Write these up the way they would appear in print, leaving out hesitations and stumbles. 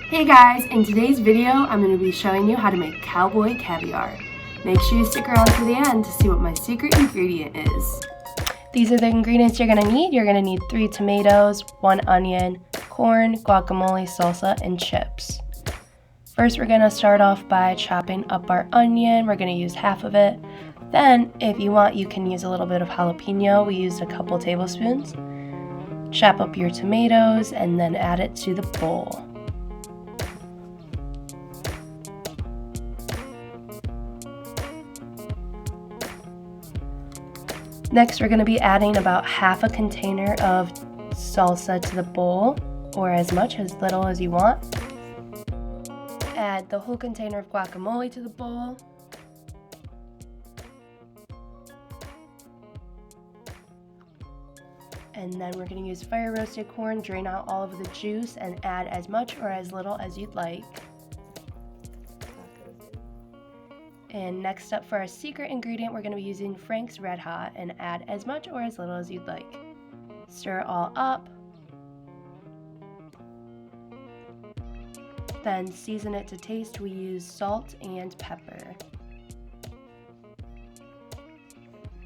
Hey guys, in today's video, I'm going to be showing you how to make Cowboy Caviar. Make sure you stick around to the end to see what my secret ingredient is. These are the ingredients you're going to need. You're going to need 3 tomatoes, 1 onion, corn, guacamole, salsa, and chips. First, we're going to start off by chopping up our onion. We're going to use half of it. Then, if you want, you can use a little bit of jalapeno. We used a couple tablespoons. Chop up your tomatoes and then add it to the bowl. Next, we're going to be adding about half a container of salsa to the bowl, or as much, as little as you want. Add the whole container of guacamole to the bowl. And then we're going to use fire roasted corn, drain out all of the juice, and add as much or as little as you'd like. And next up, for our secret ingredient, we're going to be using Frank's Red Hot, and add as much or as little as you'd like. Stir it all up. Then season it to taste. We use salt and pepper.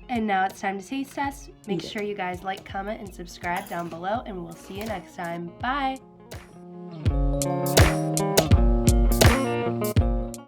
And now it's time to taste test. Make sure you guys like, comment, and subscribe down below, and we'll see you next time. Bye!